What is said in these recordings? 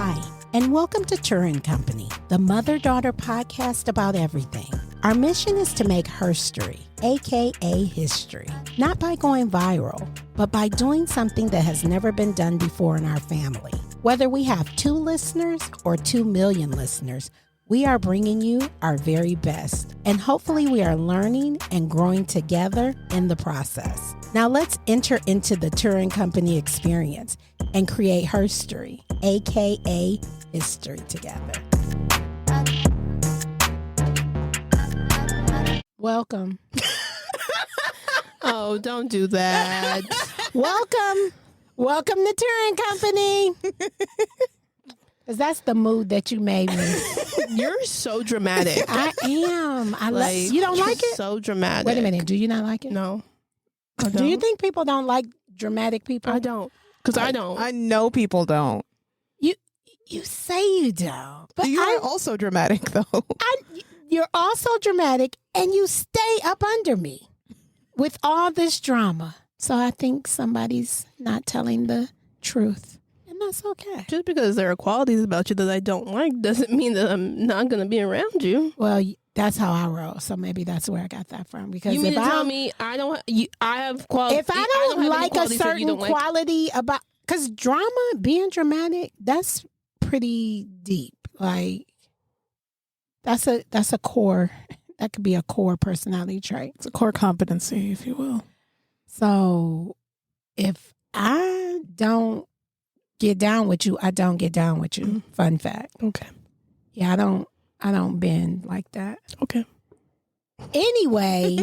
Hi, and welcome to Turra & Company, the mother-daughter podcast about everything. Our mission is to make herstory, aka history, not by going viral, but by doing something that has never been done before in our family. Whether we have 2 listeners or 2 million listeners, we are bringing you our very best, and hopefully we are learning and growing together in the process. Now let's enter into the Turra & Company experience and create herstory, aka history together. Welcome. Oh, don't do that. Welcome to Turra & Company. Because that's the mood that you made me. You're so dramatic. I am. You don't like it? So dramatic. Wait a minute. Do you not like it? No. I don't. Do you think people don't like dramatic people? I don't. Because I don't. I know people don't. You say you don't. But You're also dramatic, though. You're also dramatic, and you stay up under me with all this drama. So I think somebody's not telling the truth. And that's okay. Just because there are qualities about you that I don't like doesn't mean that I'm not going to be around you. Well, that's how I roll. So maybe that's where I got that from. Because you mean to tell me I have qualities? If I don't like a certain quality about, because being dramatic, that's pretty deep. Like that's a core. That could be a core personality trait. It's a core competency, if you will. So if I don't get down with you, I don't get down with you. Mm-hmm. Fun fact. Okay. Yeah, I don't bend like that. Okay. Anyway,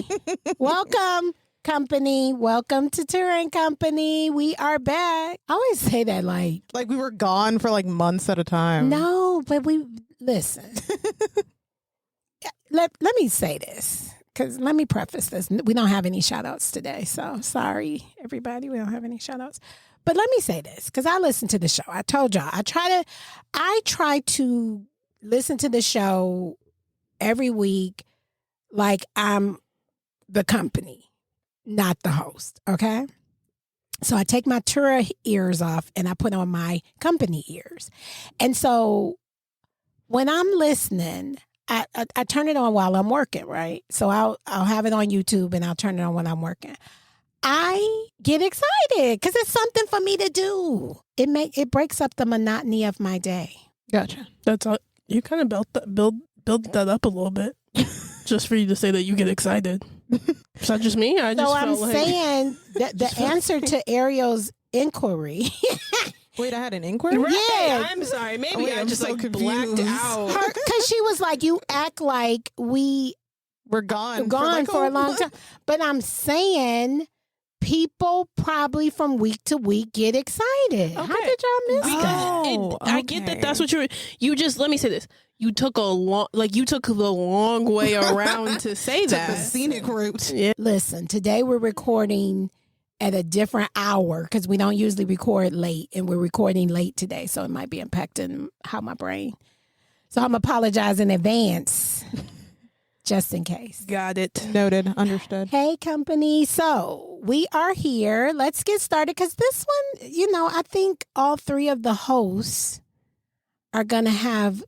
welcome company. Welcome to Turra & Company. We are back. I always say that like we were gone for like months at a time. No, but listen. Let me say this, because let me preface this. We don't have any shout outs today. So sorry, everybody. We don't have any shout outs. But let me say this, because I listen to the show. I told y'all, I try to listen to the show every week like I'm the company, not the host, okay? So I take my Turra ears off and I put on my company ears. And so when I'm listening, I turn it on while I'm working, right? So I'll have it on YouTube and I'll turn it on when I'm working. I get excited because it's something for me to do. It breaks up the monotony of my day. Gotcha. That's all. You kind of build that up a little bit, just for you to say that you get excited. Is that just me? Saying that the answer to Ariel's inquiry. Wait, I had an inquiry? Yeah. I'm sorry. Maybe I just blacked out. Because she was like, you act like we're gone for a long time. But I'm saying people probably from week to week get excited. Okay. How did y'all miss that? I get that. That's what you just, let me say this. You took the long way around to say that. The scenic route. Yeah. Listen, today we're recording at a different hour because we don't usually record late, and we're recording late today, so it might be impacting how my brain. So I'm apologizing in advance, just in case. Got it. Noted. Understood. Hey, company. So we are here. Let's get started because this one, I think all 3 of the hosts are going to have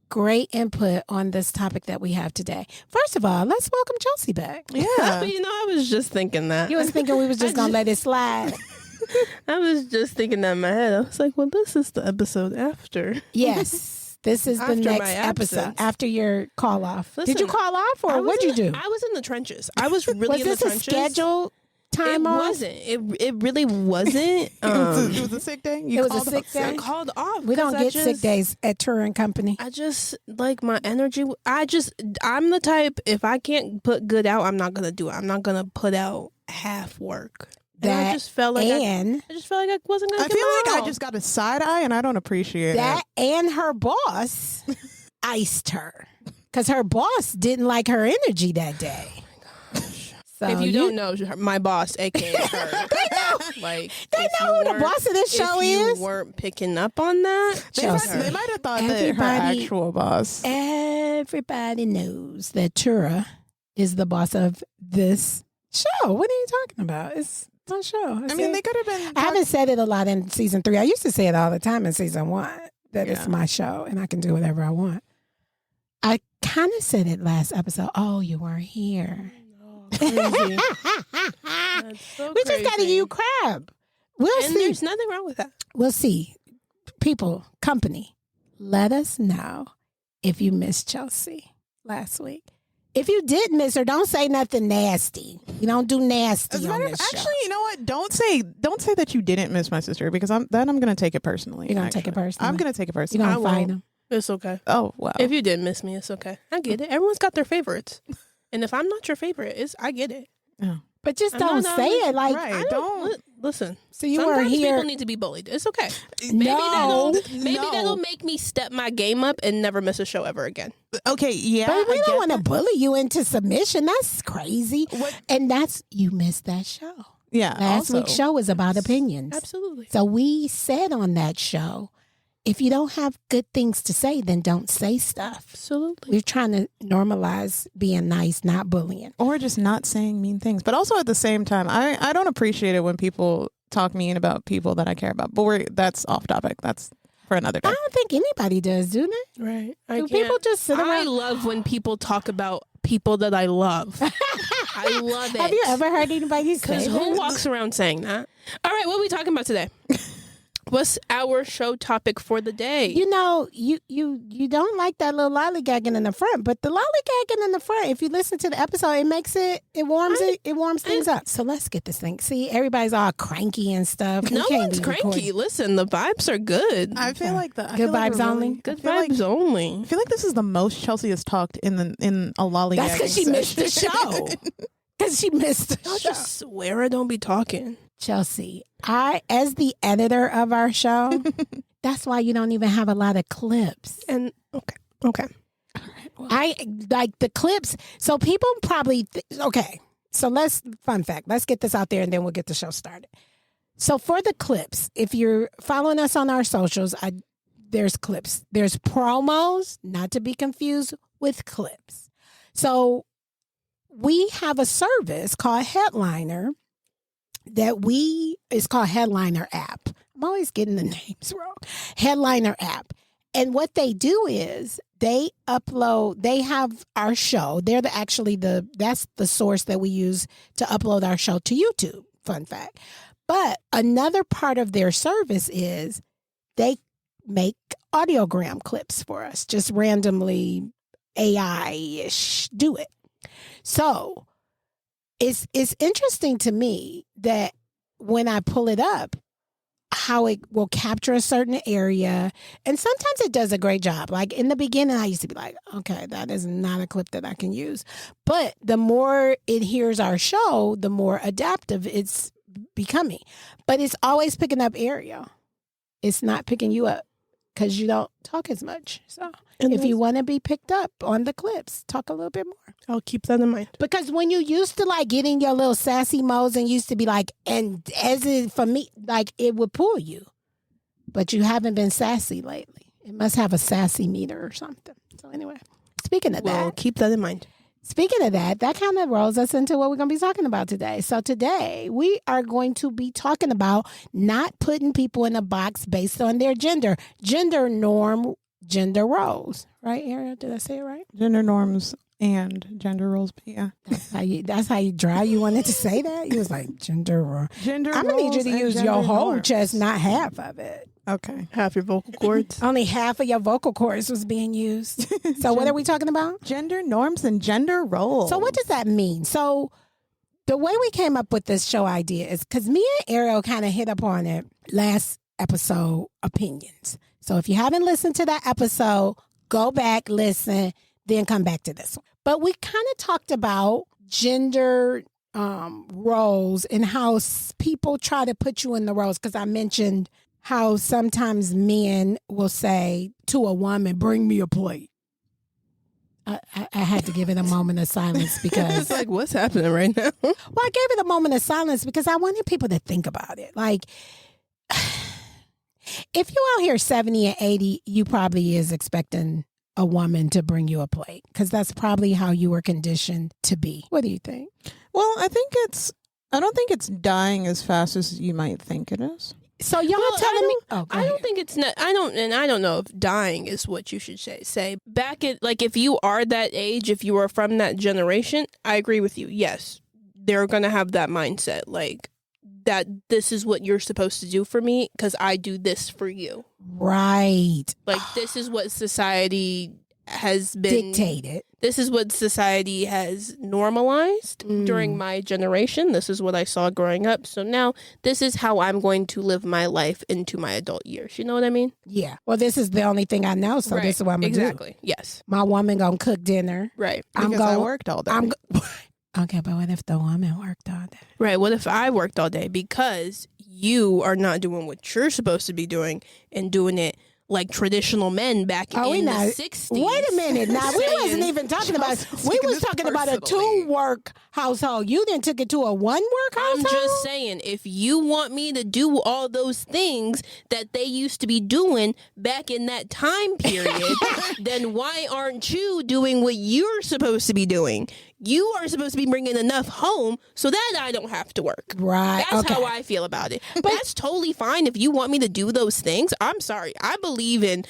great input on this topic that we have today. First of all, let's welcome Chelsi back. Yeah. I was just thinking that. You was thinking we was just going to let it slide. I was just thinking that in my head. I was like, well, this is the episode after. Yes. This is the next episode after your call off. Listen, did you call off or what'd you do? I was in the trenches. I was really in the trenches. Was this a scheduled time off? It wasn't. It really wasn't. It was a sick day? It was a sick day? I called off. We don't get sick days at Turra & Company. I just, like, my energy. I'm the type, if I can't put good out, I'm not going to do it. I'm not going to put out half work. I just felt like I wasn't going to. I feel like I just got a side eye and I don't appreciate that. And her boss iced her because her boss didn't like her energy that day. Oh my gosh. So if you don't know, my boss, aka her, they know who the boss of this show is. If you weren't picking up on that, they might have thought that her actual boss. Everybody knows that Turra is the boss of this show. What are you talking about? It's my show. I mean, they could have been. I haven't said it a lot in season 3. I used to say it all the time in season 1. that it's my show and I can do whatever I want. I kind of said it last episode. Oh, you weren't here. Crazy. That's so We just got to eat crab. We'll and see. There's nothing wrong with that. We'll see. People, company, let us know if you missed Chelsi last week. If you did miss her, don't say nothing nasty. You don't do nasty on this show. Actually, you know what? Don't say that you didn't miss my sister, because I'm going to take it personally. You're going to take it personally? I'm going to take it personally. You're going to fight him? It's okay. Oh, wow. If you did miss me, it's okay. I get it. Everyone's got their favorites. And if I'm not your favorite, I get it. Yeah. But just don't say it like... Right, don't. Listen. So you sometimes were here... people need to be bullied. It's okay. Maybe that'll make me step my game up and never miss a show ever again. Okay, yeah. But we don't want to bully you into submission. That's crazy. And you missed that show. Yeah. Last week's show was about opinions. Absolutely. So we said on that show, if you don't have good things to say, then don't say stuff. Absolutely. We're trying to normalize being nice, not bullying. Or just not saying mean things. But also at the same time, I don't appreciate it when people talk mean about people that I care about. But that's off topic. That's for another day. I don't think anybody does, do they? Right. Do people just sit around? I love when people talk about people that I love. I love it. Have you ever heard anybody say that? Because who walks around saying that? All right, what are we talking about today? What's our show topic for the day? You know, you don't like that little lollygagging in the front, but the lollygagging in the front, if you listen to the episode, it warms things up. So let's get this thing. See, everybody's all cranky and stuff. No one's cranky. Listen, the vibes are good. I feel like the good vibes only. Good vibes only. I feel like this is the most Chelsi has talked in a lollygagging. That's because she missed the show. Because she missed the Y'all show. just swear I don't be talking. Chelsi, as the editor of our show, that's why you don't even have a lot of clips. And okay. All right, well. I like the clips. So people probably okay. So fun fact. Let's get this out there and then we'll get the show started. So for the clips, if you're following us on our socials, there's clips. There's promos, not to be confused with clips. So we have a service called Headliner. It's called Headliner.app. I'm always getting the names wrong. Headliner.app. And what they do is they have our show. They're that's the source that we use to upload our show to YouTube. Fun fact. But another part of their service is they make audiogram clips for us, just randomly AI-ish do it. So it's interesting to me that when I pull it up, how it will capture a certain area. And sometimes it does a great job. Like in the beginning, I used to be like, okay, that is not a clip that I can use. But the more it hears our show, the more adaptive it's becoming. But it's always picking up Ariel. It's not picking you up because you don't talk as much. So if you want to be picked up on the clips, talk a little bit more. I'll keep that in mind. Because when you used to like get in your little sassy modes and used to be like, and as it for me, like it would pull you. But you haven't been sassy lately. It must have a sassy meter or something. So anyway, speaking of that. Keep that in mind. Speaking of that kind of rolls us into what we're going to be talking about today. So today we are going to be talking about not putting people in a box based on their gender norm, gender roles. Right, Ariel? Did I say it right? Gender norms and gender roles, but yeah. That's how you dry. You wanted to say that? You was like, gender role. I'm going to need you to use your whole chest, not half of it. Okay. Half your vocal cords. Only half of your vocal cords was being used. So what are we talking about? Gender norms and gender roles. So what does that mean? So the way we came up with this show idea is because me and Ariel kind of hit up on it last episode, opinions. So if you haven't listened to that episode, go back, listen, then come back to this one. But we kind of talked about gender roles and how people try to put you in the roles. Because I mentioned how sometimes men will say to a woman, bring me a plate. I had to give it a moment of silence because... It's like, what's happening right now? Well, I gave it a moment of silence because I wanted people to think about it. Like, if you're out here 70 and 80, you probably is expecting a woman to bring you a plate because that's probably how you were conditioned to be. What do you think? Well, I don't think it's dying as fast as you might think it is. So y'all telling me? Oh, I don't think it's not. I don't know if dying is what you should say. Back at like if you are that age, if you are from that generation, I agree with you. Yes, they're gonna have that mindset, like that. This is what you're supposed to do for me because I do this for you. Right. Like this is what society has been dictated. This is what society has normalized during my generation. This is what I saw growing up. So now this is how I'm going to live my life into my adult years. You know what I mean? Yeah. Well, this is the only thing I know. So this is what I'm going to do. Exactly. Yes. My woman going to cook dinner. Right. Because I worked all day. Okay, but what if the woman worked all day? Right. What if I worked all day? Because you are not doing what you're supposed to be doing and doing it like traditional men back in the 60s. Wait a minute. Now, we wasn't even talking about we was talking about a 2-work household. You then took it to a 1-work household? I'm just saying, if you want me to do all those things that they used to be doing back in that time period, then why aren't you doing what you're supposed to be doing? You are supposed to be bringing enough home so that I don't have to work. Right. That's how I feel about it. But that's totally fine if you want me to do those things. I'm sorry. I believe in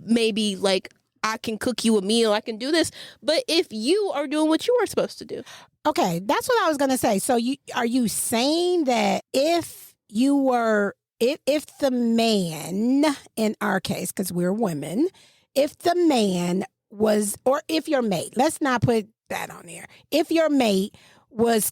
maybe like I can cook you a meal. I can do this. But if you are doing what you are supposed to do. Okay. That's what I was going to say. So are you saying that if the man, in our case, because we're women, if the man was, or if your mate, let's not put that on there. If your mate was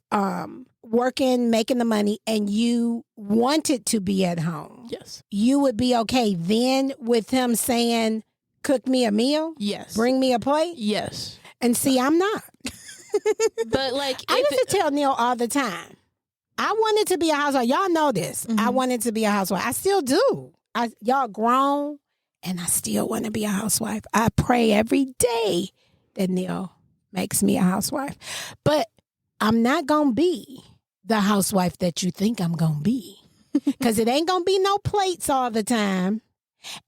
working, making the money, and you wanted to be at home, yes, you would be okay then with him saying, cook me a meal? Yes. Bring me a plate? Yes. And see, I'm not. But like, I used to tell Neil all the time, I wanted to be a housewife. Y'all know this. I wanted to be a housewife. I still do. Y'all grown, and I still want to be a housewife. I pray every day that Neil makes me a housewife. But I'm not going to be the housewife that you think I'm going to be. Because it ain't going to be no plates all the time.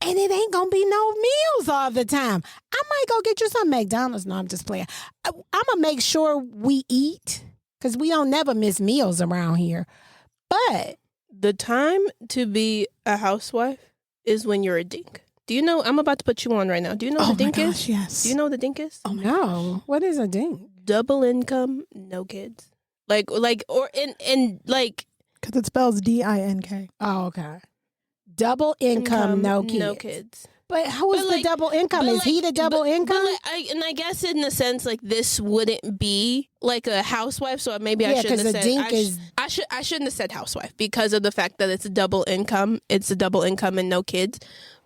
And it ain't going to be no meals all the time. I might go get you some McDonald's. No, I'm just playing. I'm going to make sure we eat. Because we don't never miss meals around here. But the time to be a housewife is when you're a dink. Do you know, I'm about to put you on right now. Do you know what the dink is? Yes. Do you know what the dink is? Oh, no. What is a dink? Double income, no kids. Because it spells DINK. Oh, okay. Double income, no kids. No kids. But who is the double income? Is he the double income? I guess in a sense, like this wouldn't be like a housewife. So maybe I shouldn't have said. I shouldn't have said housewife because of the fact that it's a double income. It's a double income and no kids.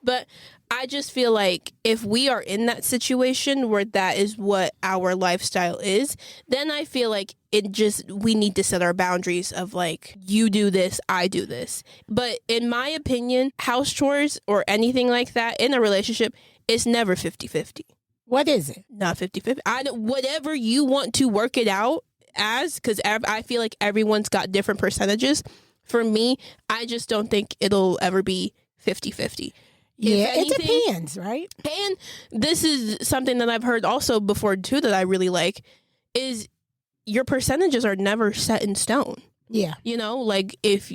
But I just feel like if we are in that situation where that is what our lifestyle is, then I feel like we need to set our boundaries of like, you do this, I do this. But in my opinion, house chores or anything like that in a relationship is never 50-50. What is it? Not 50-50. Whatever you want to work it out as, because I feel like everyone's got different percentages. For me, I just don't think it'll ever be 50-50. Yeah, it depends, right? And this is something that I've heard also before too that I really like is your percentages are never set in stone. Yeah. You know, like if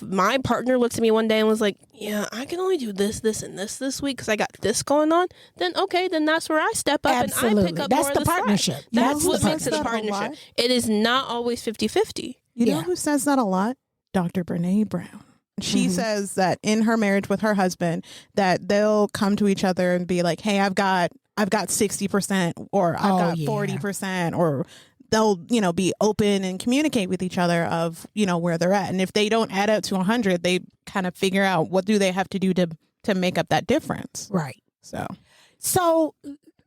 my partner looks at me one day and was like, yeah, I can only do this, and this week because I got this going on, then okay, then that's where I step up. Absolutely. And I pick up that's more the of the partnership. slack. That's what makes it a partnership. It is not always 50-50. You know who says that a lot? Dr. Brene Brown. She says that in her marriage with her husband, that they'll come to each other and be like, hey, I've got 60% or I've got 40%, or they'll, be open and communicate with each other of, where they're at. And if they don't add up to 100, they kind of figure out what do they have to do to make up that difference. Right. So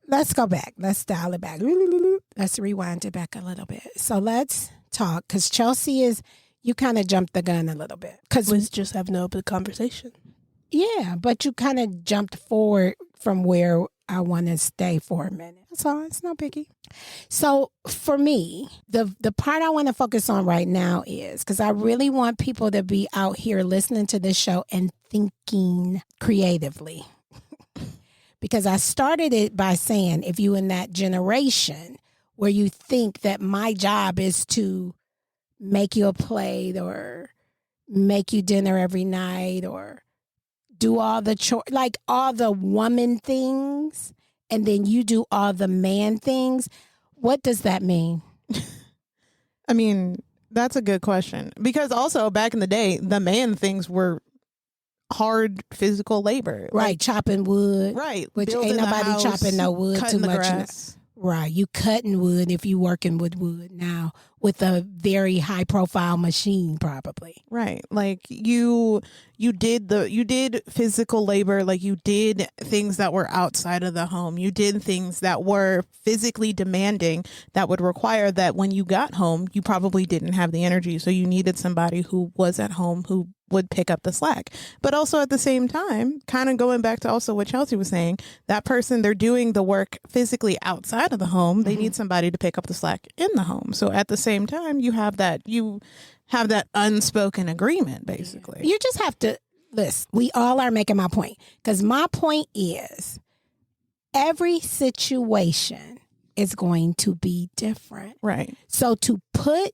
let's go back. Let's dial it back. Let's rewind it back a little bit. So let's talk, because Chelsi you kind of jumped the gun a little bit. Because we just having an open conversation. Yeah, but you kind of jumped forward from where I want to stay for a minute. That's all. It's no biggie. So for me, the part I want to focus on right now is, because I really want people to be out here listening to this show and thinking creatively. Because I started it by saying, if you in that generation where you think that my job is to make you a plate or, make you dinner every night or do all the like all the woman things, and then you do all the man things. What does that mean? I mean, that's a good question. Because also back in the day, the man things were hard physical labor. Right, like, chopping wood. Right. Which ain't nobody chopping no wood too much. Right, you cutting wood if you working with wood now with a very high profile machine probably. Right, like you did physical labor, like you did things that were outside of the home. You did things that were physically demanding that would require that when you got home, you probably didn't have the energy. So you needed somebody who was at home who would pick up the slack. But also at the same time, kind of going back to also what Chelsi was saying, that person, they're doing the work physically outside of the home. They need somebody to pick up the slack in the home. So at the same time, you have that unspoken agreement, basically. You just have to listen. We all are making my point, because my point is every situation is going to be different. Right. So to put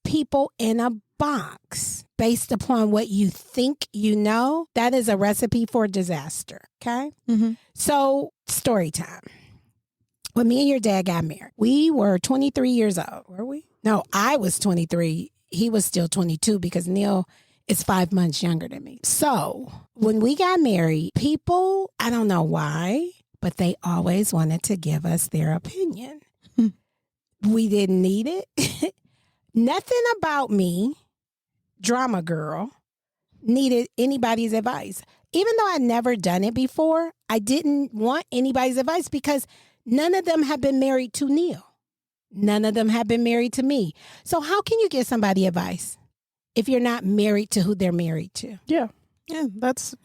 people in a box based upon what you think you know, that is a recipe for disaster. Okay. Mm-hmm. So story time. When me and your dad got married, we were 23 years old. Were we? No, I was 23. He was still 22 because Neil is 5 months younger than me. So when we got married, people, I don't know why, but they always wanted to give us their opinion. We didn't need it. Nothing about me, drama girl, needed anybody's advice. Even though I'd never done it before, I didn't want anybody's advice because none of them have been married to Neil. None of them have been married to me. So how can you give somebody advice if you're not married to who they're married to? Yeah. Yeah, that's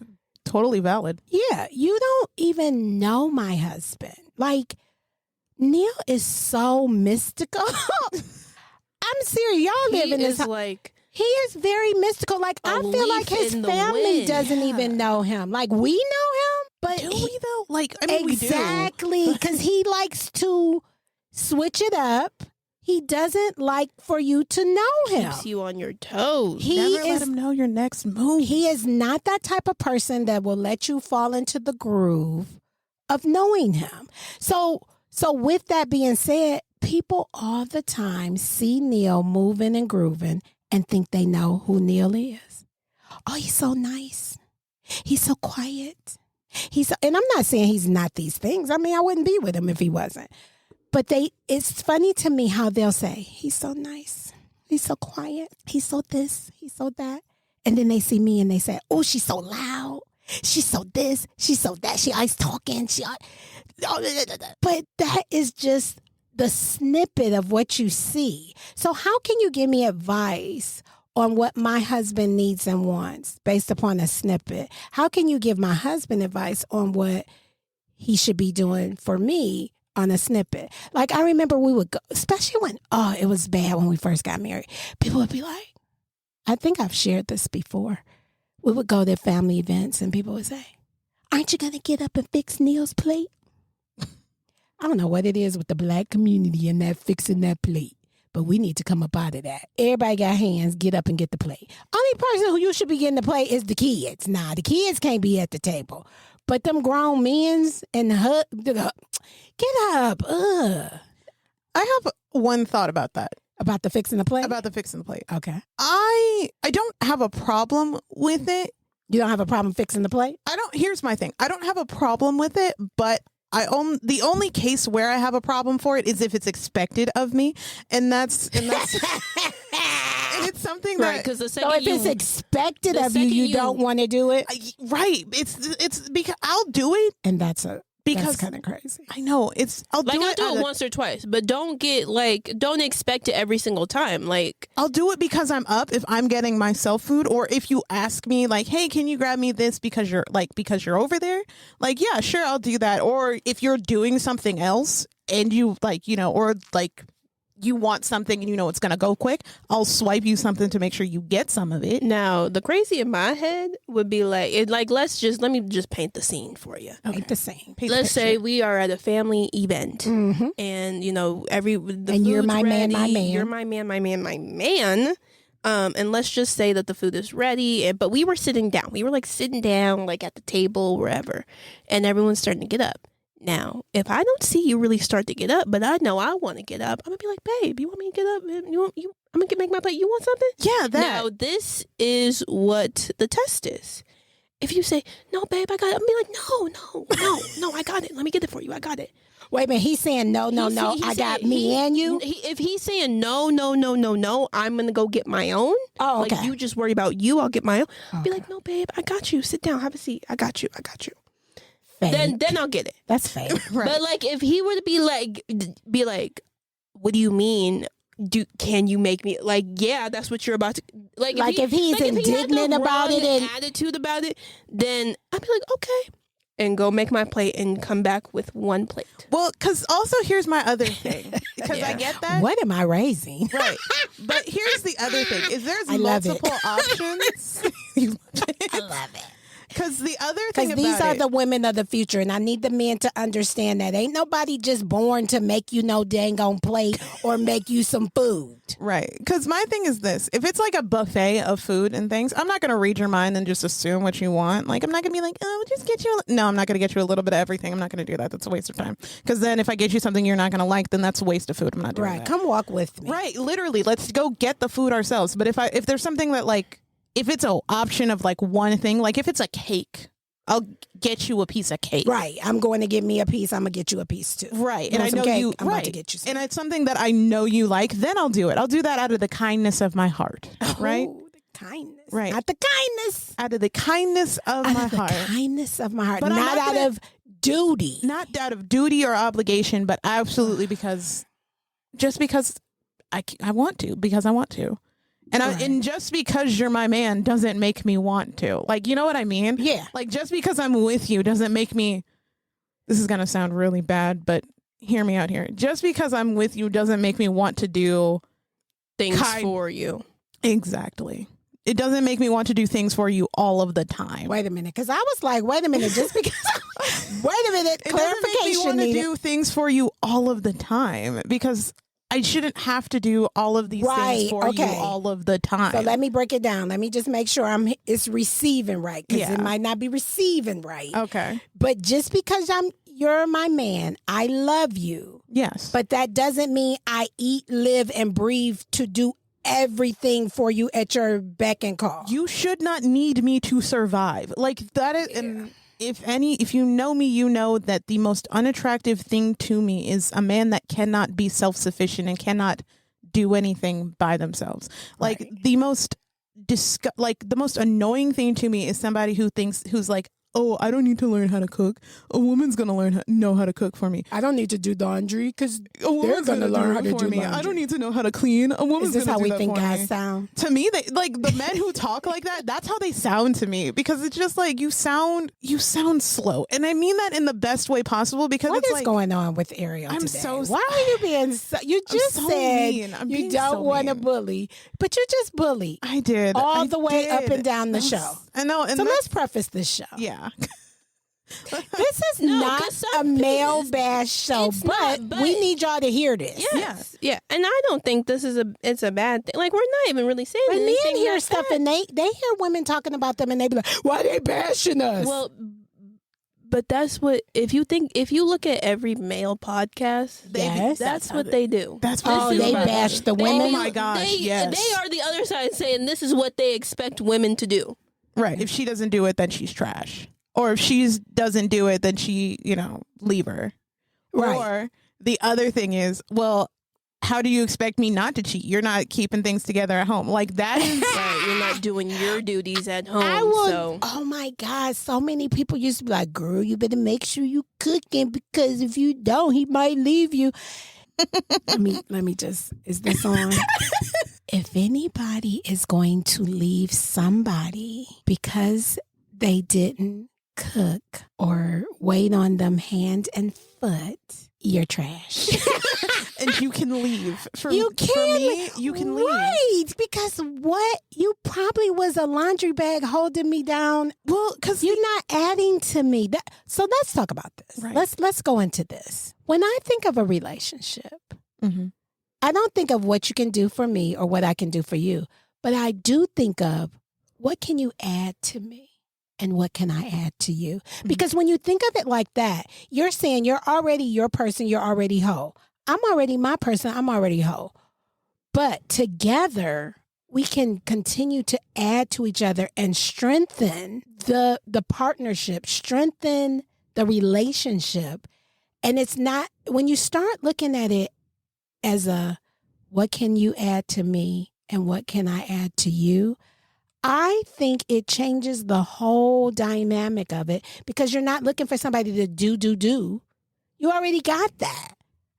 totally valid. Yeah, you don't even know my husband. Like, Neil is so mystical. I'm serious. Y'all live in this. He is very mystical. Like, I feel like his family doesn't even know him. Like, we know him, but do we though? Like, I mean, exactly, because he likes to switch it up. He doesn't like for you to know him. Keeps you on your toes. Never let him know your next move. He is not that type of person that will let you fall into the groove of knowing him. So with that being said, people all the time see Neil moving and grooving and think they know who Neil is. Oh, he's so nice. He's so quiet. And I'm not saying he's not these things. I mean, I wouldn't be with him if he wasn't. But it's funny to me how they'll say, he's so nice. He's so quiet. He's so this. He's so that. And then they see me and they say, oh, she's so loud. She's so this. She's so that. She always talking. But that is just the snippet of what you see. So how can you give me advice on what my husband needs and wants based upon a snippet? How can you give my husband advice on what he should be doing for me on a snippet? Like, I remember we would go, especially when, it was bad when we first got married. People would be like, I think I've shared this before. We would go to family events and people would say, aren't you going to get up and fix Neil's plate? I don't know what it is with the Black community and that fixing that plate, but we need to come up out of that. Everybody got hands, get up and get the plate. Only person who you should be getting the plate is the kids. Nah, the kids can't be at the table. But them grown men's and get up. Ugh. I have one thought about that. About the fixing the plate? About the fixing the plate. Okay. I don't have a problem with it. You don't have a problem fixing the plate? Here's my thing. I don't have a problem with it, but the only case where I have a problem for it is if it's expected of me, and that's and it's something that, right, because if it's expected of you, you don't want to do it. Right. It's because I'll do it, and that's kind of crazy. I know I'll do it once or twice, but don't expect it every single time. Like, I'll do it because I'm up if I'm getting myself food, or if you ask me like, hey, can you grab me this because you're over there? Like, yeah, sure, I'll do that. Or if you're doing something else and you or you want something and you know it's going to go quick, I'll swipe you something to make sure you get some of it. Now, the crazy in my head would be let me just paint the scene for you. Okay. Paint the scene. Let's say we are at a family event, and you're my man, my man. You're my man, my man, my man. And let's just say that the food is ready, but we were sitting down. We were like sitting down, like at the table, wherever, and everyone's starting to get up. Now, if I don't see you really start to get up, but I know I want to get up, I'm gonna be like, babe, you want me to get up? I'm gonna make my plate. You want something? Yeah, that. Now, this is what the test is. If you say, no, babe, I got it, I'm gonna be like, no, I got it. Let me get it for you. I got it. Wait a minute. He's saying no. I got me and you. If he's saying no, I'm gonna go get my own. Oh, okay. Like, you just worry about you. I'll get my own. Okay. Be like, no, babe, I got you. Sit down. Have a seat. I got you. Fake. Then I'll get it. That's fake. Right. But like, if he were to be like, what do you mean? Can you make me like? Yeah, that's what you're about to like. If he's indignant about it and attitude about it, then I'd be like, okay, and go make my plate and come back with one plate. Well, because also here's my other thing. Because I get that. What am I raising? Right. But here's the other thing: is there's multiple options. I love it. Because the other thing about these are the women of the future, and I need the men to understand that ain't nobody just born to make you no dang on plate or make you some food. Right. Because my thing is this. If it's like a buffet of food and things, I'm not going to read your mind and just assume what you want. Like, I'm not going to be like, oh, just get you. No, I'm not going to get you a little bit of everything. I'm not going to do that. That's a waste of time. Because then if I get you something you're not going to like, then that's a waste of food. I'm not doing that. Right. Come walk with me. Right. Literally. Let's go get the food ourselves. But if there's something that like, if it's an option of like one thing, like if it's a cake, I'll get you a piece of cake. Right. I'm going to get me a piece. I'm going to get you a piece too. Right. And I know cake? you. I'm right. about to get you some. And it's something that I know you like. Then I'll do it. I'll do that out of the kindness of my heart. Right. The kindness. Right. Not the kindness. Out of the kindness of my heart. The kindness of my heart. But not out of duty. Not out of duty or obligation, but absolutely because I want to. Because I want to. And just because you're my man doesn't make me want to. Like, you know what I mean? Yeah. Like, just because I'm with you doesn't make me... This is going to sound really bad, but hear me out here. Just because I'm with you doesn't make me want to do... Things for you. Exactly. It doesn't make me want to do things for you all of the time. Wait a minute. Because I was like, wait a minute. Just because... wait a minute. It doesn't make me want to do things for you all of the time. Because... I shouldn't have to do all of these things for you all of the time. So let me break it down. Let me just make sure it's receiving right, because it might not be receiving right. Okay. But just because you're my man, I love you. Yes. But that doesn't mean I eat, live, and breathe to do everything for you at your beck and call. You should not need me to survive. Like that is. And if you know me, you know that the most unattractive thing to me is a man that cannot be self-sufficient and cannot do anything by themselves. Like the most annoying thing to me is somebody who's like, oh, I don't need to learn how to cook. A woman's going to know how to cook for me. I don't need to do laundry because they're going to learn how to do laundry. I don't need to know how to clean. A woman's going to do that for me. Is this how we think guys sound? To me, the men who talk like that, that's how they sound to me, because it's just like you sound slow. And I mean that in the best way possible, because what is going on with Ariel today? So why are you being so, you just said you don't want to bully, but you just bully. I did. All the way up and down the show. I know. And so let's preface this show. Yeah. This is not a male bash show, but we need y'all to hear this. Yes. Yeah. And I don't think it's a bad thing. Like, we're not even really saying anything. Men hear like stuff and they hear women talking about them and they be like, why are they bashing us? Well, but that's what, if you look at every male podcast, that's what they do. That's what they bash the women. Oh my gosh, yes. They are the other side saying this is what they expect women to do. Right. If she doesn't do it, then she's trash. Or if she doesn't do it, then she, leave her. Right. Or the other thing is, well, how do you expect me not to cheat? You're not keeping things together at home. Like, that is... Right. You're not doing your duties at home. Oh, my God. So many people used to be like, girl, you better make sure you cooking, because if you don't, he might leave you. let me just... Is this on? If anybody is going to leave somebody because they didn't cook or wait on them hand and foot, you're trash. And you can leave. For me, you can leave. Right. Because you probably was a laundry bag holding me down. Well, because you're not adding to me. So let's talk about this. Right. Let's go into this. When I think of a relationship, I don't think of what you can do for me or what I can do for you. But I do think of, what can you add to me? And what can I add to you? Because when you think of it like that, you're saying you're already your person, you're already whole. I'm already my person, I'm already whole. But together, we can continue to add to each other and strengthen the partnership, strengthen the relationship. And it's not, when you start looking at it as what can you add to me and what can I add to you? I think it changes the whole dynamic of it, because you're not looking for somebody to do. You already got that.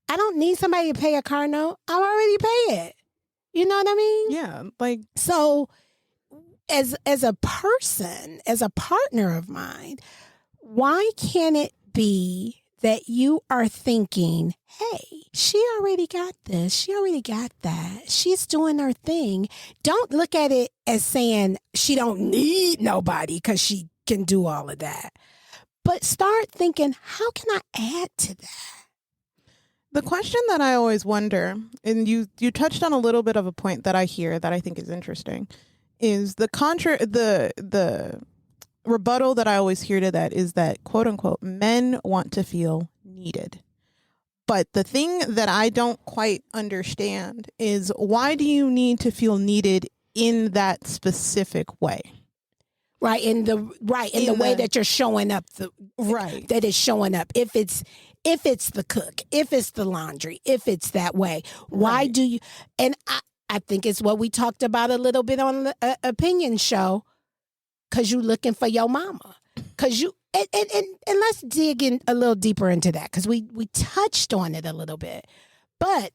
I don't need somebody to pay a car note. I'll already pay it. You know what I mean? Yeah. Like, so as a person, as a partner of mine, why can't it be that you are thinking, hey, she already got this. She already got that. She's doing her thing. Don't look at it as saying she don't need nobody because she can do all of that. But start thinking, how can I add to that? The question that I always wonder, and you touched on a little bit of a point that I hear that I think is interesting, is the rebuttal that I always hear to that is that, quote unquote, men want to feel needed. But the thing that I don't quite understand is, why do you need to feel needed in that specific way? Right, in the way that you're showing up, that is showing up. If it's the cook, if it's the laundry, if it's that way, why do you? And I think it's what we talked about a little bit on the opinion show. Because you're looking for your mama. Because you, and let's dig in a little deeper into that, because we touched on it a little bit. But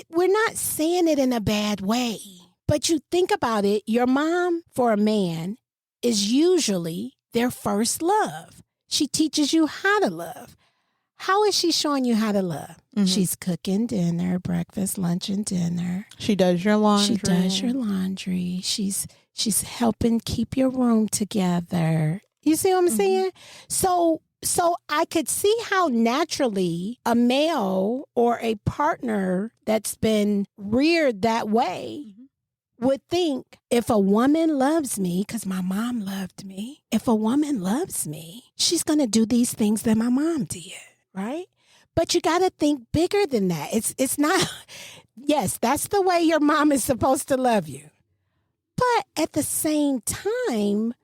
we're not saying it in a bad way. But you think about it, your mom, for a man, is usually their first love. She teaches you how to love. How is she showing you how to love? Mm-hmm. She's cooking dinner, breakfast, lunch, and dinner. She does your laundry. She's helping keep your room together. You see what I'm saying? So I could see how naturally a male or a partner that's been reared that way would think, if a woman loves me, because my mom loved me, if a woman loves me, she's going to do these things that my mom did, right? But you got to think bigger than that. It's not, yes, that's the way your mom is supposed to love you. But at the same time,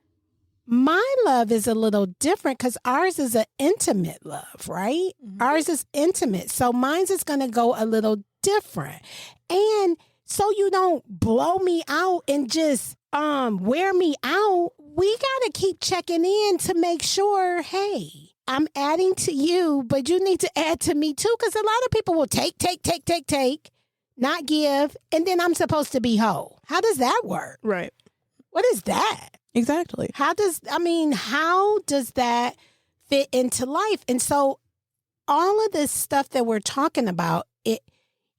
my love is a little different, because ours is an intimate love, right? Mm-hmm. Ours is intimate. So mine's is going to go a little different. And so you don't blow me out and just wear me out, we got to keep checking in to make sure, hey, I'm adding to you, but you need to add to me too, because a lot of people will take, not give, and then I'm supposed to be whole. How does that work? Right. What is that? Exactly. How does that fit into life? And so all of this stuff that we're talking about,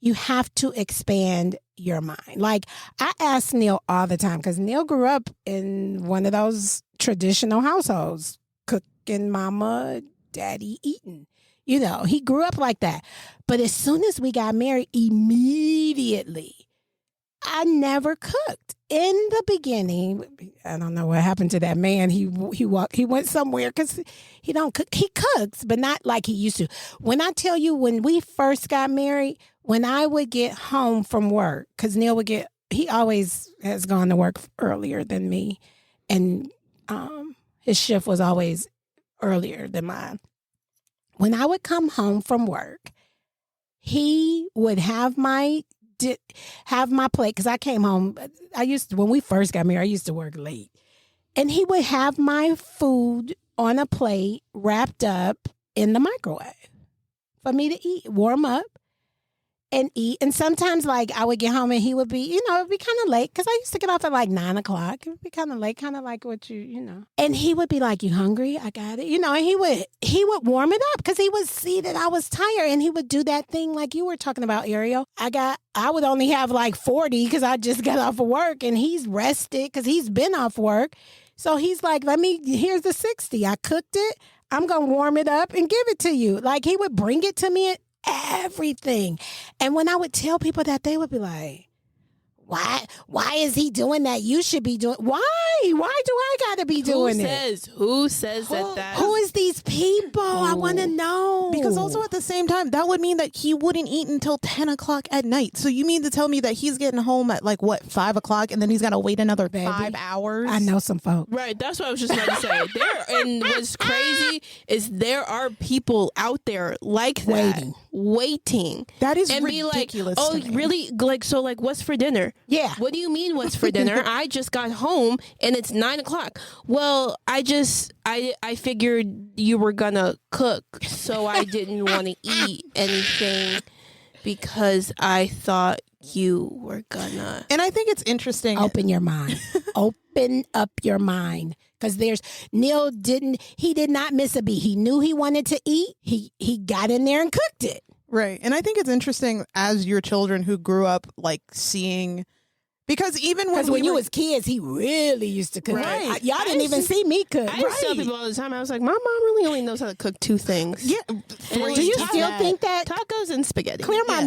you have to expand your mind. Like, I ask Neil all the time, because Neil grew up in one of those traditional households, cooking, mama, daddy eating. You know, he grew up like that. But as soon as we got married, immediately, I never cooked. In the beginning, I don't know what happened to that man. He went somewhere, because he don't cook. He cooks, but not like he used to. When I tell you, when we first got married, when I would get home from work, because Neil he always has gone to work earlier than me, and his shift was always earlier than mine. When I would come home from work, he would have my plate, because I came home. When we first got married, I used to work late. And he would have my food on a plate wrapped up in the microwave for me to eat, warm up and eat. And sometimes, like, I would get home and he would be, it'd be kind of late, because I used to get off at like 9 o'clock. It would be kind of late, kind of like what And he would be like, "You hungry? I got it." And he would warm it up, because he would see that I was tired, and he would do that thing like you were talking about, Ariel. I would only have like 40, because I just got off of work, and he's rested because he's been off work. So he's like, here's the 60. I cooked it. I'm going to warm it up and give it to you. Like, he would bring it to me, everything. And when I would tell people that, they would be like, Why is he doing that? You should be doing. Why do I gotta be doing it? Who says that? Who is these people? I want to know. Because also at the same time, that would mean that he wouldn't eat until 10 o'clock at night. So you mean to tell me that he's getting home at 5 o'clock, and then he's got to wait another 5 hours? I know some folks. Right. That's what I was just about to say. And what's crazy is there are people out there like that waiting. That is and ridiculous. Be like, oh, really? So what's for dinner? Yeah. What do you mean what's for dinner? I just got home and it's 9 o'clock. Well, I figured you were gonna cook, so I didn't want to eat anything because I thought you were gonna. And I think it's interesting. Open your mind. Open up your mind. Because Neil did not miss a beat. He knew he wanted to eat. He got in there and cooked it. Right. And I think it's interesting as your children who grew up seeing, because even when you was kids, he really used to cook. Right. Y'all didn't even see me cook. I used to tell people all the time, I was like, my mom really only knows how to cook 2 things. Yeah. Do you still think that? Tacos and spaghetti. Clear my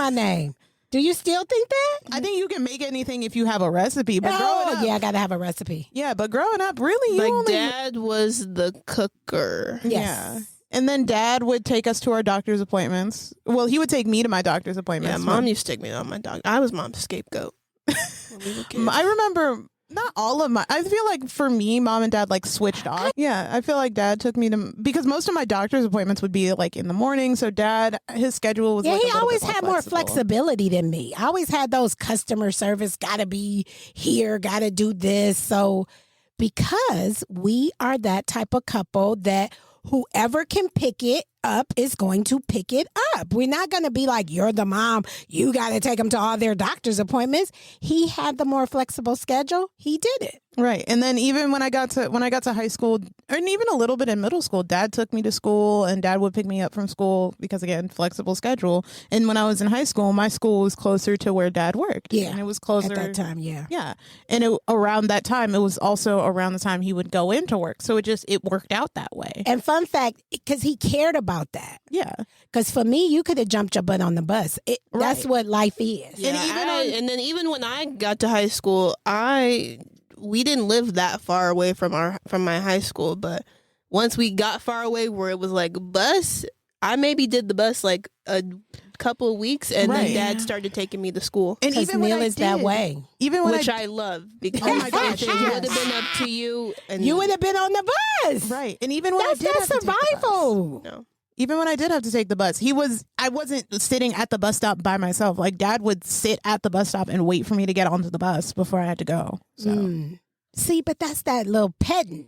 name. Do you still think that? I think you can make anything if you have a recipe. But growing up, I got to have a recipe. Yeah, but growing up, really, Dad was the cooker. Yes. Yeah. And then Dad would take us to our doctor's appointments. Well, he would take me to my doctor's appointments. Yeah, Mom used to take me to my doctor. I was Mom's scapegoat. I remember not all of I feel like for me, Mom and Dad switched off. Yeah, I feel like Dad took me to, because most of my doctor's appointments would be in the morning. So Dad, his schedule was he always had more flexibility than me. I always had those customer service, gotta be here, gotta do this. So because we are that type of couple that whoever can pick it up is going to pick it up. We're not going to be like, you're the mom, you got to take them to all their doctor's appointments. He had the more flexible schedule. He did it. Right. And then even when I got to high school, and even a little bit in middle school, Dad took me to school and Dad would pick me up from school because, again, flexible schedule. And when I was in high school, my school was closer to where Dad worked. Yeah. And it was closer. At that time, yeah. Yeah. And around that time, it was also around the time he would go into work. So it worked out that way. And fun fact, because he cared about that. Yeah. Because for me, you could have jumped your butt on the bus. That's what life is. Yeah, and then even when I got to high school, we didn't live that far away from my high school, but once we got far away where it was bus, I maybe did the bus a couple of weeks, and then Dad started taking me to school. And even Neil is that way, which I love, because it would have been up to you, and you would have been on the bus, right? And even when that's survival. No. Even when I did have to take the bus, I wasn't sitting at the bus stop by myself. Dad would sit at the bus stop and wait for me to get onto the bus before I had to go. So. See, but that's that little petting.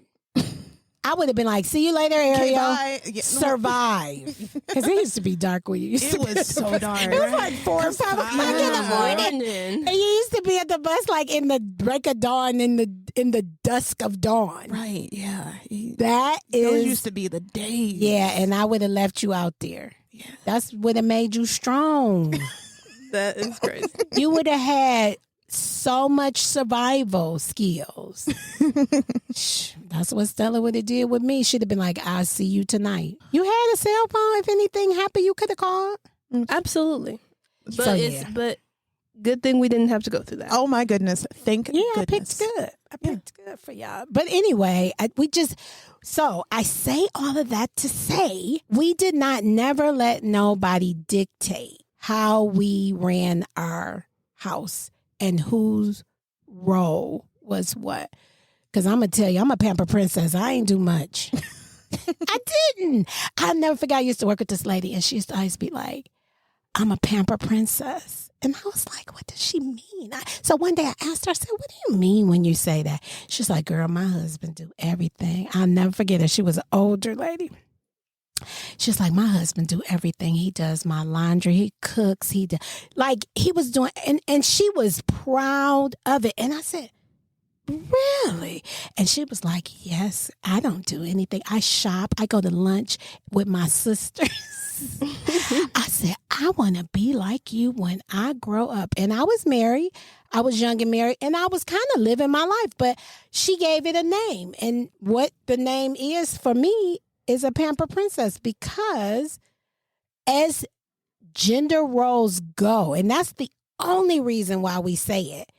I would have been like, see you later, Ariel. Survive. Because it used to be dark when you used to be. It was so dark. It was 4 or 5 o'clock in the morning. And you used to be at the bus in the break of dawn, in the dusk of dawn. Right, yeah. Those used to be the days. Yeah, and I would have left you out there. Yeah. That's what have made you strong. That is crazy. You would have had so much survival skills. That's what Stella would have did with me. She'd have been like, I'll see you tonight. You had a cell phone. If anything happened, you could have called. Absolutely. But good thing we didn't have to go through that. Oh my goodness. Thank goodness. I picked good. I picked good for y'all. But anyway, I say all of that to say we did never let nobody dictate how we ran our house and whose role was what. Because I'm going to tell you, I'm a pamper princess. I ain't do much. I didn't. I'll never forget, I used to work with this lady, and she used to always be like, I'm a pamper princess. And I was like, what does she mean? So one day I asked her, I said, what do you mean when you say that? She's like, girl, my husband do everything. I'll never forget her. She was an older lady. She's like, my husband do everything. He does my laundry. He cooks. He was doing, and she was proud of it. And I said, really? And she was like, yes, I don't do anything. I shop. I go to lunch with my sisters. I said, I want to be like you when I grow up. And I was married. I was young and married, and I was kind of living my life. But she gave it a name. And what the name is for me is a pamper princess, because as gender roles go, and that's the only reason why we say it.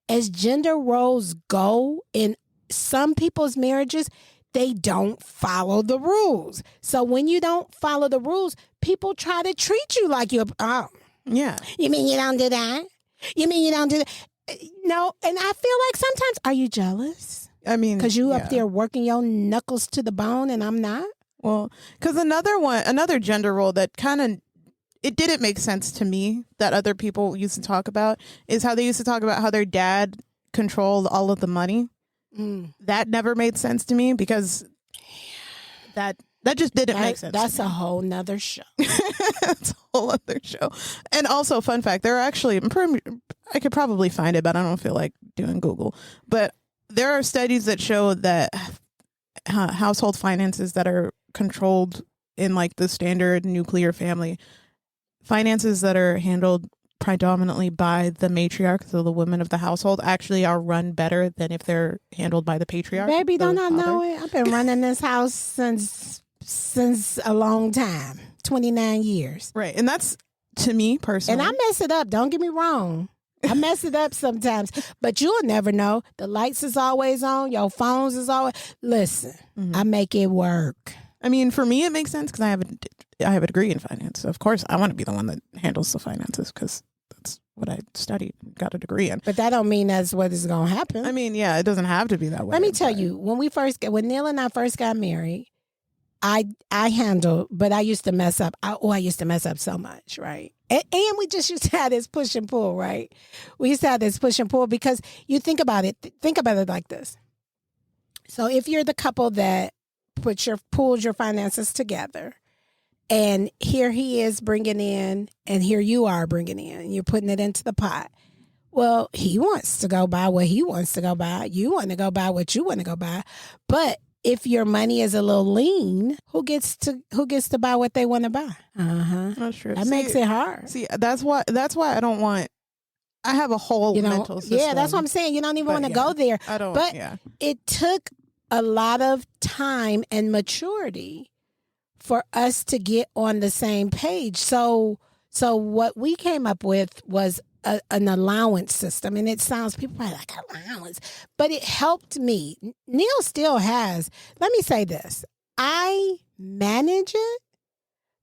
As gender roles go in some people's marriages, they don't follow the rules. So when you don't follow the rules, people try to treat you like you're, yeah. You mean you don't do that? You mean you don't do that? No, and I feel like sometimes, are you jealous? I mean, because you up there working your knuckles to the bone and I'm not? Well, because another gender role that kind of, it didn't make sense to me that other people used to talk about is how they used to talk about how their dad controlled all of the money. That never made sense to me because that just didn't make sense. That's a whole nother show. That's a whole other show. And also, fun fact, there are actually, I could probably find it, but I don't feel like doing Google. But there are studies that show that household finances that are controlled in like the standard nuclear family, finances that are handled predominantly by the matriarch, so the women of the household, actually are run better than if they're handled by the patriarch. Baby, don't I know it? I've been running this house since a long time, 29 years. Right. And that's, to me personally. And I mess it up. Don't get me wrong. I mess it up sometimes, but you'll never know. The lights is always on. Your phones is always. Listen, I make it work. I mean, for me, it makes sense because I have a degree in finance. So of course, I want to be the one that handles the finances because that's what I studied, got a degree in. But that don't mean that's what is going to happen. I mean, yeah, it doesn't have to be that way. Let me tell you, when Neil and I first got married, I handled, but I used to mess up. I used to mess up so much, right? And we just used to have this push and pull, right? We used to have this push and pull because you think about it like this. So if you're the couple that pulls your finances together, and here he is bringing in, and here you are bringing in, and you're putting it into the pot. Well, he wants to go buy what he wants to go buy. You want to go buy what you want to go buy. But if your money is a little lean, who gets to buy what they want to buy? That's true. That makes it hard. See, that's why I don't want. I have a whole mental system. Yeah, that's what I'm saying. You don't even want to go there. I don't. But it took a lot of time and maturity for us to get on the same page. So what we came up with was an allowance system, and it sounds, people probably like allowance, but it helped me. Neil still has. Let me say this: I manage it,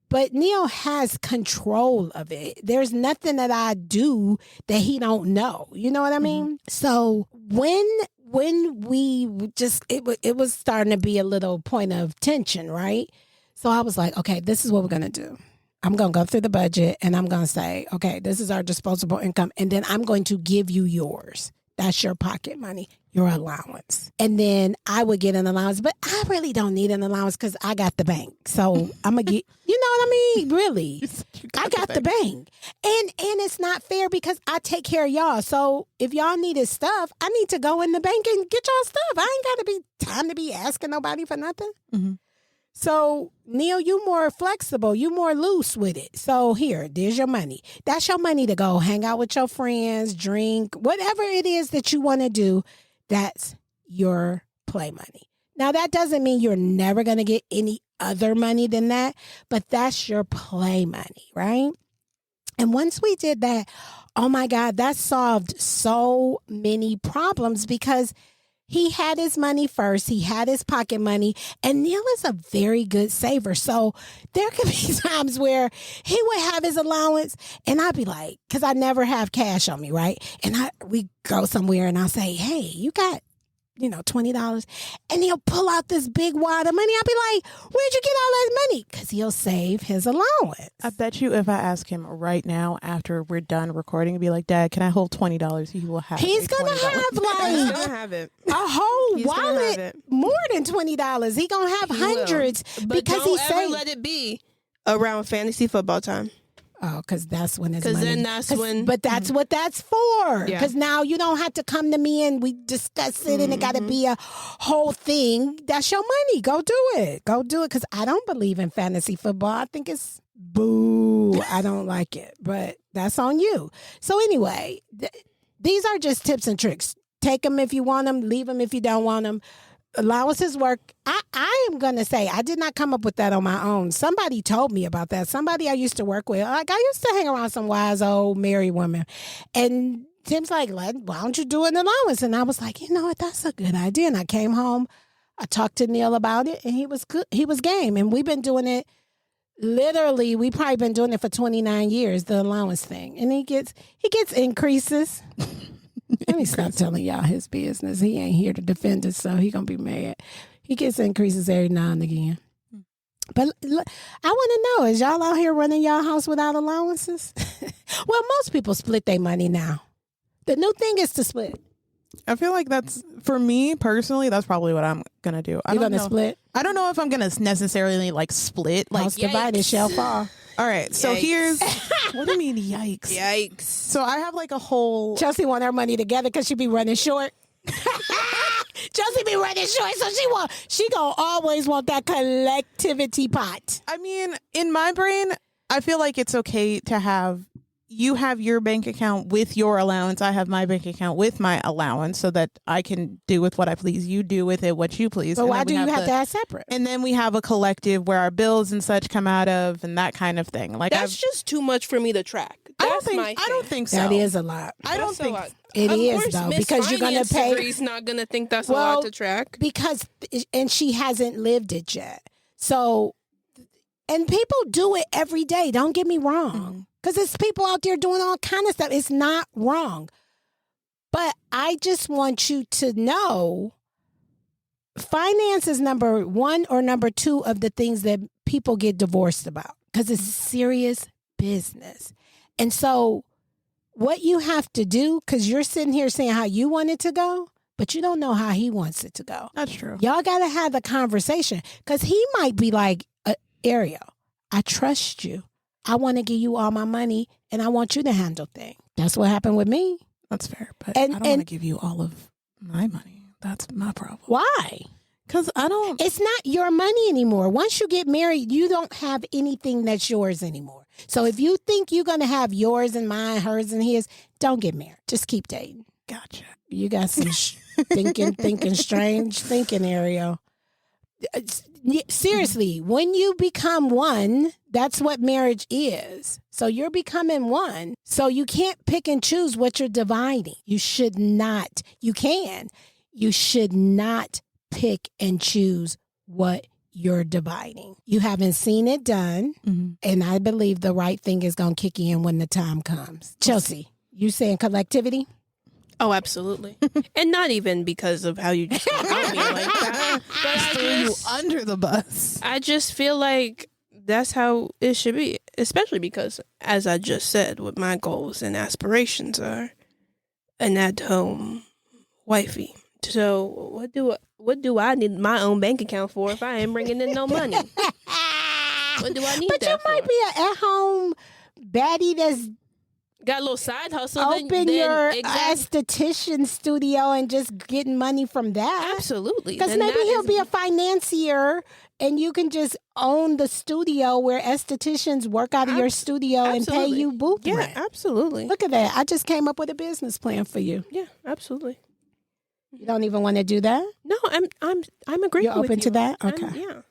but Neil has control of it. There's nothing that I do that he don't know. You know what I mean? So when we just it was starting to be a little point of tension, right? So I was like, okay, this is what we're gonna do. I'm going to go through the budget and I'm going to say, okay, this is our disposable income. And then I'm going to give you yours. That's your pocket money, your allowance. And then I would get an allowance, but I really don't need an allowance because I got the bank. So I'm going to get, you know what I mean? Really. I got the bank. And it's not fair because I take care of y'all. So if y'all needed stuff, I need to go in the bank and get y'all stuff. I ain't got to be time to be asking nobody for nothing. Mm-hmm. So, Neil, you more flexible. You more loose with it. So there's your money. That's your money to go hang out with your friends, drink, whatever it is that you want to do. That's your play money. Now, that doesn't mean you're never going to get any other money than that, but that's your play money, right? And once we did that, oh my God, that solved so many problems because he had his money first. He had his pocket money. And Neil is a very good saver. So there could be times where he would have his allowance and I'd be like, because I never have cash on me, right? And we go somewhere and I'll say, hey, you got, $20. And he'll pull out this big wad of money. I'll be like, where'd you get all that money? Because he'll save his allowance. I bet you if I ask him right now after we're done recording and be like, Dad, can I hold $20? He will have He's going to have He's gonna have it. A whole wallet more than $20. He's going to have hundreds because he saved. Let it be around fantasy football time. Oh, because that's when it's money. Because then that's when. But that's what that's for. Because now you don't have to come to me and we discuss it and it got to be a whole thing. That's your money. Go do it. Go do it. Because I don't believe in fantasy football. I think it's boo. I don't like it. But that's on you. So anyway, these are just tips and tricks. Take them if you want them. Leave them if you don't want them. allowances work. I am going to say, I did not come up with that on my own. Somebody told me about that. Somebody I used to work with. Like, I used to hang around some wise old married women. And Tim's like, why don't you do an allowance? And I was like, you know what? That's a good idea. And I came home. I talked to Neil about it, and he was good. He was game. And we've been doing it. Literally, we probably been doing it for 29 years, the allowance thing. And he gets increases. Let me stop telling y'all his business. He ain't here to defend us, so he gonna be mad. He gets increases every now and again. But look, I want to know, is y'all out here running y'all house without allowances? Well, most people split their money now. The new thing is to split. I feel like that's, for me personally, that's probably what I'm going to do. You're going to split? I don't know if I'm going to necessarily like split. Like, house divided shall fall. All right. So here's, what do you mean yikes? Yikes. So I have like a whole. Chelsea want her money together because she be running short. Chelsea be running short, so she gonna always want that collectivity pot. I mean, in my brain, I feel like it's okay to have, you have your bank account with your allowance. I have my bank account with my allowance so that I can do with what I please. You do with it what you please. But why do you have to have separate? And then we have a collective where our bills and such come out of and that kind of thing. Like, that's just too much for me to track. I don't think so. That is a lot. I don't think it is, though, because you're going to pay. He's not going to think that's a lot to track. Because, and she hasn't lived it yet. So, and people do it every day. Don't get me wrong. Because it's people out there doing all kind of stuff. It's not wrong. But I just want you to know, finance is number one or number two of the things that people get divorced about. Because it's serious business. And so what you have to do, because you're sitting here saying how you want it to go, but you don't know how he wants it to go. That's true. Y'all got to have the conversation, because he might be like, Ariel, I trust you. I want to give you all my money, and I want you to handle things. That's what happened with me. That's fair, but I don't want to give you all of my money. That's my problem. Why? Because it's not your money anymore. Once you get married, you don't have anything that's yours anymore. So if you think you're going to have yours and mine, hers and his, don't get married. Just keep dating. Gotcha. You got some thinking strange thinking, Ariel. Seriously, when you become one, that's what marriage is. So you're becoming one. So you can't pick and choose what you're dividing. You should not. You can. You should not pick and choose what you're dividing. You haven't seen it done. And I believe the right thing is going to kick in when the time comes. Chelsea, you saying collectivity? Oh, absolutely. And not even because of how you just got me like that. But I threw you under the bus. I just feel like that's how it should be. Especially because, as I just said, what my goals and aspirations are, an at-home wifey. So what do I need my own bank account for if I ain't bringing in no money? What do I need but that you might be an at-home baddie that's got a little side hustle. Open your esthetician studio and just getting money from that. Absolutely. Because maybe he'll be a financier and you can just own the studio where estheticians work out of your studio and pay you booth rent. Yeah, absolutely. Look at that. I just came up with a business plan for you. Yeah, absolutely. You don't even want to do that? No, I'm agreeing. You're open to that? Okay. Yeah.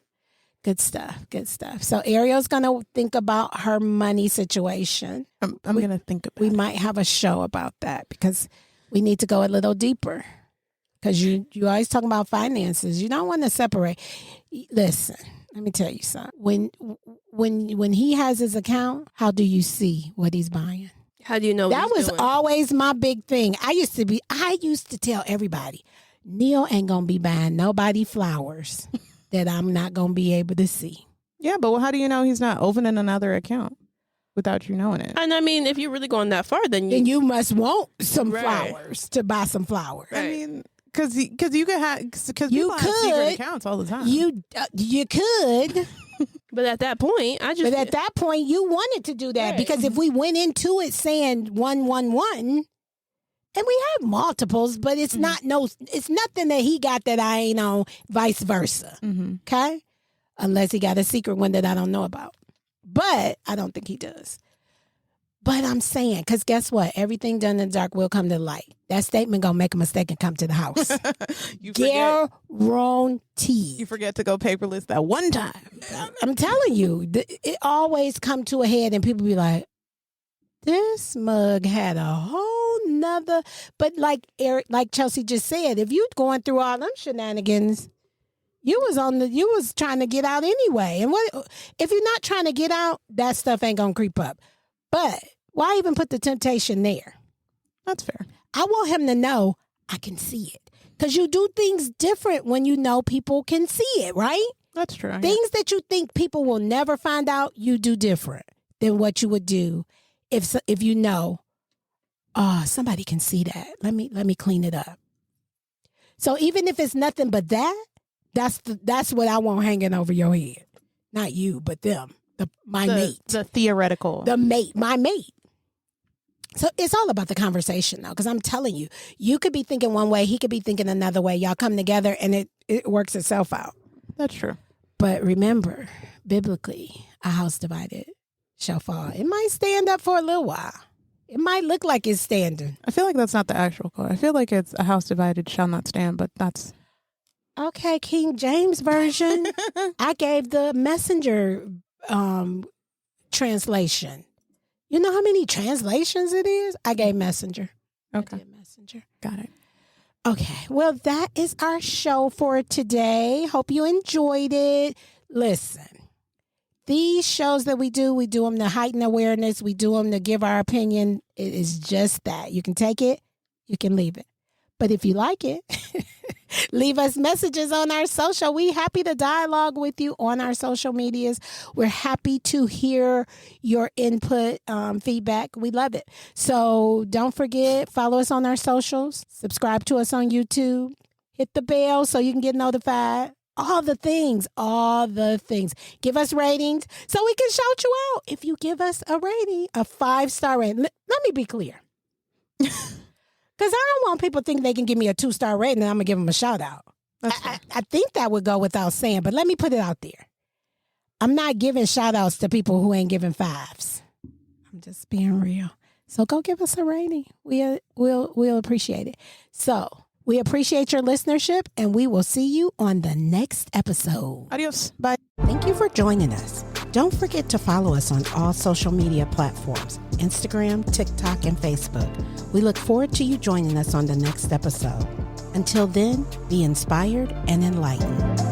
Good stuff. Good stuff. So Ariel's going to think about her money situation. I'm going to think about it. We might have a show about that because we need to go a little deeper. Because you always talking about finances. You don't want to separate. Listen, let me tell you something. When he has his account, how do you see what he's buying? How do you know that what he's was doing? Always my big thing. I used to tell everybody, Neil ain't going to be buying nobody flowers that I'm not going to be able to see. Yeah, but how do you know he's not opening another account without you knowing it? And I mean, if you're really going that far, then you must want some flowers to buy some flowers. Right. I mean, because you could have, because people have secret accounts all the time. You could. But at that point, at that point, you wanted to do that because if we went into it saying 111, and we have multiples, but it's it's nothing that he got that I ain't on, vice versa. Okay, unless he got a secret one that I don't know about, but I don't think he does. But I'm saying, because guess what? Everything done in the dark will come to light. That statement going to make a mistake and come to the house. Guaranteed. You forget to go paperless that one time. I'm telling you, it always come to a head and people be like, this mug had a whole nother. But like Chelsi just said, if you going through all them shenanigans, you was trying to get out anyway. And what if you're not trying to get out, that stuff ain't going to creep up. But why even put the temptation there? That's fair. I want him to know I can see it. Because you do things different when you know people can see it, right? That's true. Things that you think people will never find out, you do different than what you would do if you know, oh, somebody can see that. Let me clean it up. So even if it's nothing but that's what I want hanging over your head. Not you, but them. My mate. The theoretical. My mate. So it's all about the conversation, though, because I'm telling you, you could be thinking one way, he could be thinking another way. Y'all come together and it works itself out. That's true. But remember, biblically, a house divided shall fall. It might stand up for a little while. It might look like it's standing. I feel like that's not the actual quote. I feel like it's a house divided shall not stand, but that's... Okay, King James Version. I gave the Messenger translation. You know how many translations it is? I gave Messenger. Okay. I did Messenger. Got it. Okay. Well, that is our show for today. Hope you enjoyed it. Listen, these shows that we do them to heighten awareness. We do them to give our opinion. It is just that. You can take it. You can leave it. But if you like it, leave us messages on our social. We happy to dialogue with you on our social medias. We're happy to hear your input, feedback. We love it. So don't forget, follow us on our socials. Subscribe to us on YouTube. Hit the bell so you can get notified. All the things. Give us ratings so we can shout you out. If you give us a rating, a 5-star rating. Let me be clear. Because I don't want people to think they can give me a 2-star rating and I'm going to give them a shout out. I think that would go without saying, but let me put it out there. I'm not giving shout outs to people who ain't giving 5s. I'm just being real. So go give us a rating. We'll appreciate it. So we appreciate your listenership and we will see you on the next episode. Adios. Bye. Thank you for joining us. Don't forget to follow us on all social media platforms, Instagram, TikTok, and Facebook. We look forward to you joining us on the next episode. Until then, be inspired and enlightened.